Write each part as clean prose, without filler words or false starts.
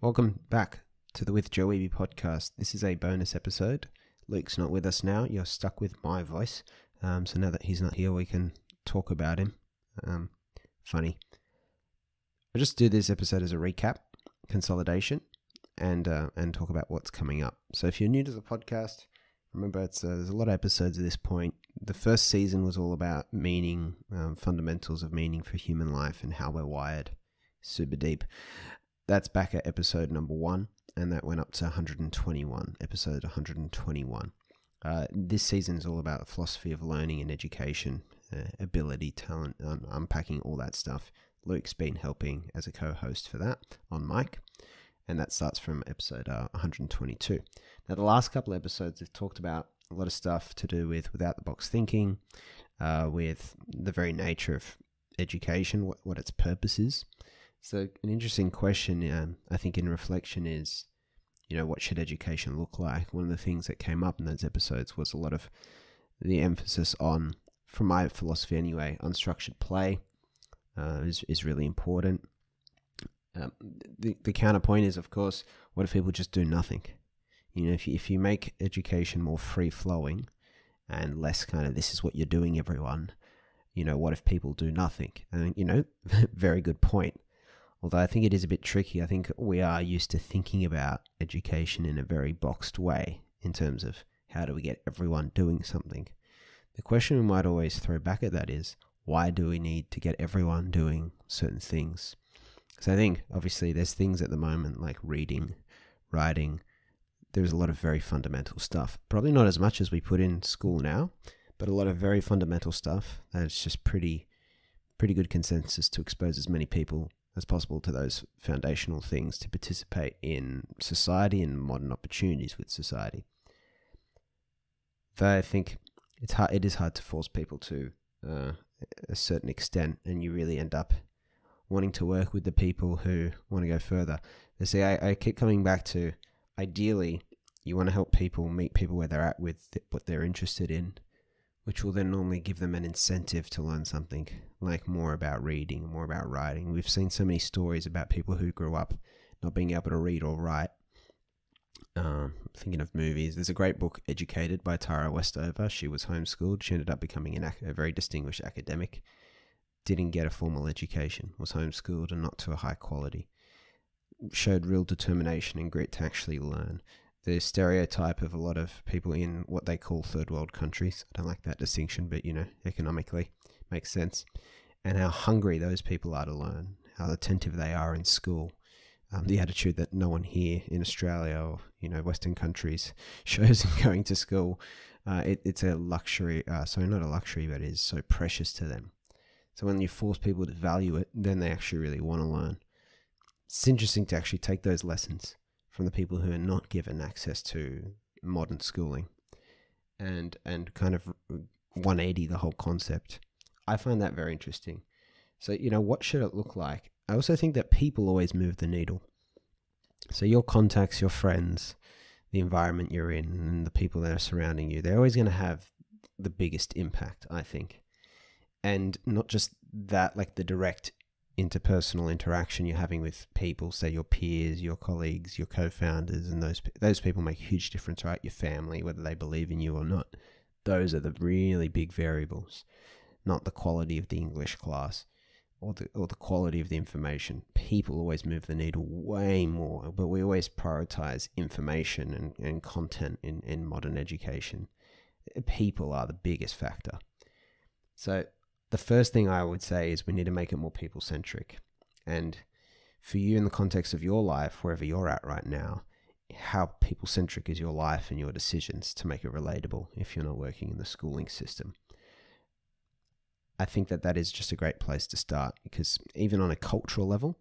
Welcome back to the With Joe Wehbe Podcast. This is a bonus episode. Luke's not with us now. You're stuck with my voice. So now that he's not here, we can talk about him. Funny. I'll just do this episode as a recap, consolidation, and talk about what's coming up. So if you're new to the podcast, remember there's a lot of episodes at this point. The first season was all about meaning, fundamentals of meaning for human life and how we're wired. Super deep. That's back at episode number 1, and that went up to episode 121. This season is all about the philosophy of learning and education, ability, talent, unpacking all that stuff. Luke's been helping as a co-host for that on mic, and that starts from episode 122. Now, the last couple of episodes have talked about a lot of stuff to do with without-the-box thinking, with the very nature of education, what its purpose is. So an interesting question, I think, in reflection is, what should education look like? One of the things that came up in those episodes was a lot of the emphasis on, from my philosophy anyway, unstructured play is really important. The counterpoint is, of course, what if people just do nothing? If you make education more free-flowing and less kind of, this is what you're doing, everyone, what if people do nothing? And, very good point. Although I think it is a bit tricky. I think we are used to thinking about education in a very boxed way in terms of how do we get everyone doing something. The question we might always throw back at that is, why do we need to get everyone doing certain things? So I think, obviously, there's things at the moment like reading, writing. There's a lot of very fundamental stuff. Probably not as much as we put in school now, but a lot of very fundamental stuff that's just pretty good consensus to expose as many people as possible to those foundational things to participate in society and modern opportunities with society. Though I think it is hard to force people to a certain extent, and you really end up wanting to work with the people who want to go further. They say, I keep coming back to, ideally, you want to help people meet people where they're at with what they're interested in, which will then normally give them an incentive to learn something, like more about reading, more about writing. We've seen so many stories about people who grew up not being able to read or write. Thinking of movies, there's a great book, Educated, by Tara Westover. She was homeschooled. She ended up becoming a very distinguished academic. Didn't get a formal education, was homeschooled and not to a high quality. Showed real determination and grit to actually learn. The stereotype of a lot of people in what they call third world countries, I don't like that distinction, but economically makes sense, and how hungry those people are to learn, how attentive they are in school, the attitude that no one here in Australia or Western countries shows in going to school. It's a luxury, not a luxury, but it is so precious to them. So when you force people to value it, then they actually really want to learn. It's interesting to actually take those lessons from the people who are not given access to modern schooling and kind of 180 the whole concept. I find that very interesting. So, what should it look like? I also think that people always move the needle. So your contacts, your friends, the environment you're in, and the people that are surrounding you, they're always going to have the biggest impact, I think. And not just that, like the direct interpersonal interaction you're having with people, say your peers, your colleagues, your co-founders, and those people make a huge difference, right? Your family, whether they believe in you or not. Those are the really big variables, not the quality of the English class or the quality of the information. People always move the needle way more, but we always prioritize information and content in modern education. People are the biggest factor. So the first thing I would say is we need to make it more people-centric. And for you, in the context of your life, wherever you're at right now, how people-centric is your life and your decisions to make it relatable if you're not working in the schooling system? I think that is just a great place to start, because even on a cultural level,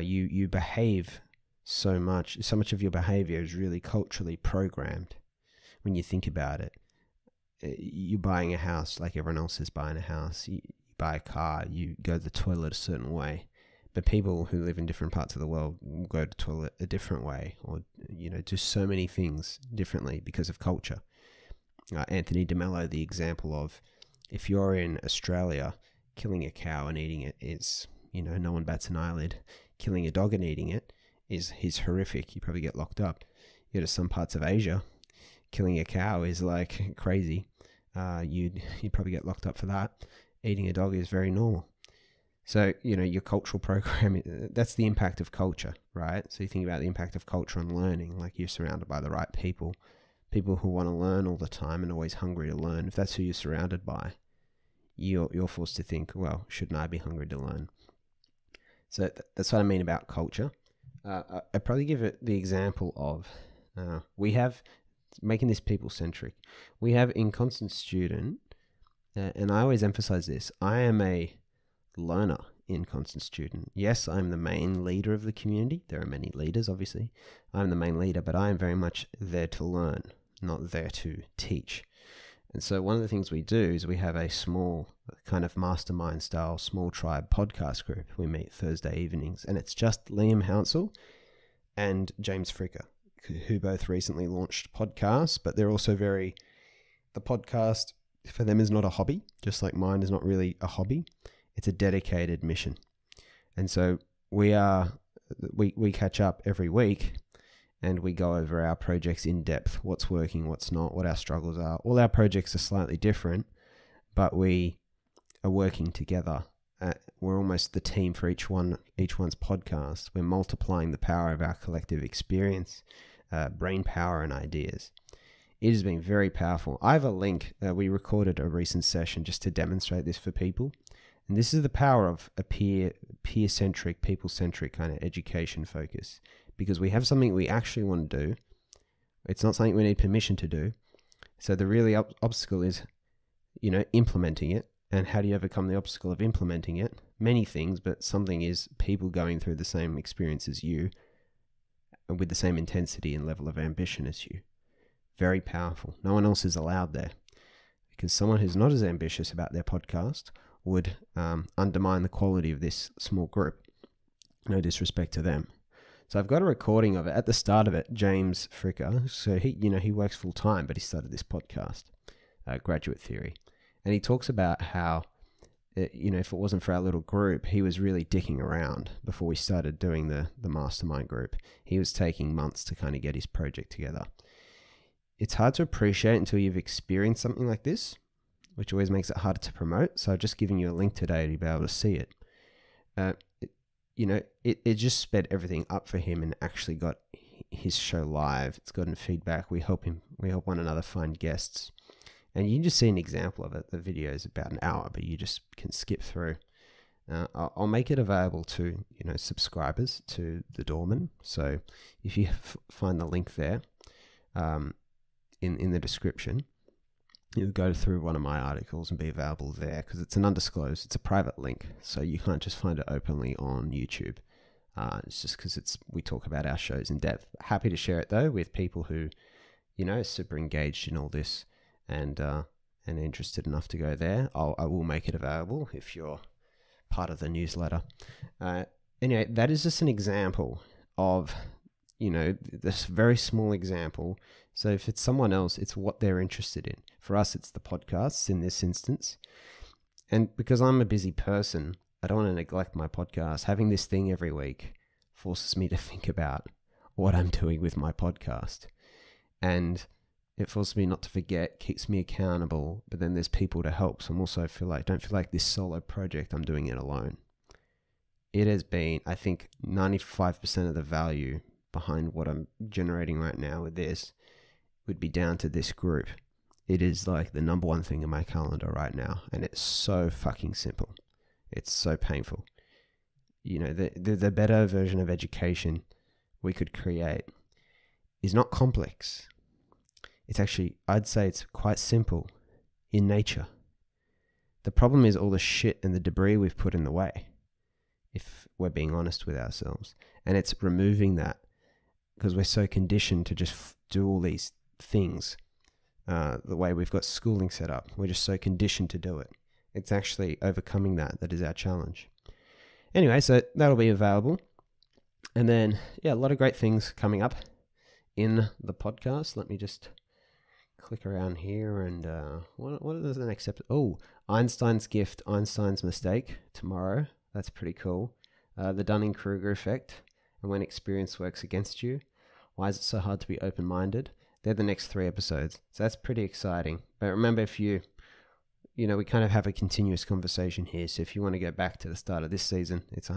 you behave so much of your behavior is really culturally programmed when you think about it. You're buying a house like everyone else is buying a house. You buy a car, you go to the toilet a certain way. But people who live in different parts of the world will go to the toilet a different way, or do so many things differently because of culture. Anthony DeMello, the example of, if you're in Australia, killing a cow and eating it is, no one bats an eyelid. Killing a dog and eating it is horrific. You probably get locked up. You go to some parts of Asia, killing a cow is like crazy. You'd probably get locked up for that. Eating a dog is very normal. So, your cultural program, that's the impact of culture, right? So you think about the impact of culture on learning, like you're surrounded by the right people who want to learn all the time and always hungry to learn. If that's who you're surrounded by, you're forced to think, well, shouldn't I be hungry to learn? So that's what I mean about culture. I'd probably give it the example of, we have, making this people-centric, we have in Constant Student, and I always emphasize this, I am a learner in Constant Student. Yes, I'm the main leader of the community. There are many leaders, obviously. I'm the main leader, but I am very much there to learn, not there to teach. And so one of the things we do is we have a small kind of mastermind style, small tribe podcast group. We meet Thursday evenings, and it's just Liam Hounsell and James Fricker, who both recently launched podcasts, but they're also the podcast for them is not a hobby, just like mine is not really a hobby. It's a dedicated mission. And so we catch up every week and we go over our projects in depth, what's working, what's not, what our struggles are. All our projects are slightly different, but we are working together. We're almost the team for each one's podcast. We're multiplying the power of our collective experience, brain power and ideas. It has been very powerful. I have a link. We recorded a recent session just to demonstrate this for people. And this is the power of a peer-centric, people-centric kind of education focus. Because we have something we actually want to do. It's not something we need permission to do. So the really obstacle is, implementing it. And how do you overcome the obstacle of implementing it? Many things, but something is people going through the same experience as you, with the same intensity and level of ambition as you. Very powerful. No one else is allowed there. Because someone who's not as ambitious about their podcast would undermine the quality of this small group. No disrespect to them. So I've got a recording of it. At the start of it, James Fricker, so he works full time, but he started this podcast, Graduate Theory. And he talks about how, if it wasn't for our little group, he was really dicking around before we started doing the Mastermind group. He was taking months to kind of get his project together. It's hard to appreciate until you've experienced something like this, which always makes it harder to promote. So I've just given you a link today to be able to see it. It just sped everything up for him and actually got his show live. It's gotten feedback. We help one another find guests. And you can just see an example of it. The video is about an hour, but you just can skip through. I'll make it available to, subscribers to the Doorman. So if you find the link there in the description, you'll go through one of my articles and be available there because it's an undisclosed, it's a private link. So you can't just find it openly on YouTube. It's just because we talk about our shows in depth. Happy to share it though with people who, super engaged in all this and interested enough to go there. I will make it available if you're part of the newsletter. Anyway, that is just an example of, this very small example. So if it's someone else, it's what they're interested in. For us, it's the podcasts in this instance. And because I'm a busy person, I don't want to neglect my podcast. Having this thing every week forces me to think about what I'm doing with my podcast. And it forces me not to forget, keeps me accountable, but then there's people to help. So I'm also don't feel like this solo project, I'm doing it alone. It has been, I think, 95% of the value behind what I'm generating right now with this would be down to this group. It is like the number one thing in my calendar right now. And it's so fucking simple. It's so painful. The better version of education we could create is not complex. It's actually, I'd say it's quite simple in nature. The problem is all the shit and the debris we've put in the way, if we're being honest with ourselves. And it's removing that because we're so conditioned to just do all these things the way we've got schooling set up. We're just so conditioned to do it. It's actually overcoming that is our challenge. Anyway, so that'll be available. And then, a lot of great things coming up in the podcast. Let me just click around here and what is the next episode? Oh, Einstein's Gift, Einstein's Mistake tomorrow. That's pretty cool. The Dunning-Kruger effect. and when experience works against you? Why is it so hard to be open-minded? They're the next 3 episodes. So that's pretty exciting. But remember, if we kind of have a continuous conversation here. So if you want to go back to the start of this season, it's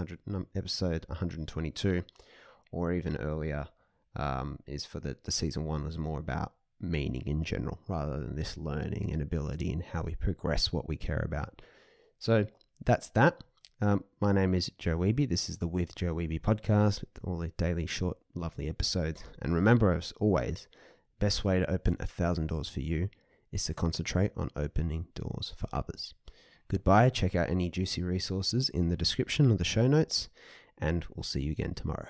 episode 122, or even earlier, is for the season 1 was more about meaning in general, rather than this learning and ability and how we progress what we care about. So that's that. My name is Joe Wehbe. This is the With Joe Wehbe podcast, with all the daily short, lovely episodes. And remember, as always, best way to open 1,000 doors for you is to concentrate on opening doors for others. Goodbye. Check out any juicy resources in the description of the show notes, and we'll see you again tomorrow.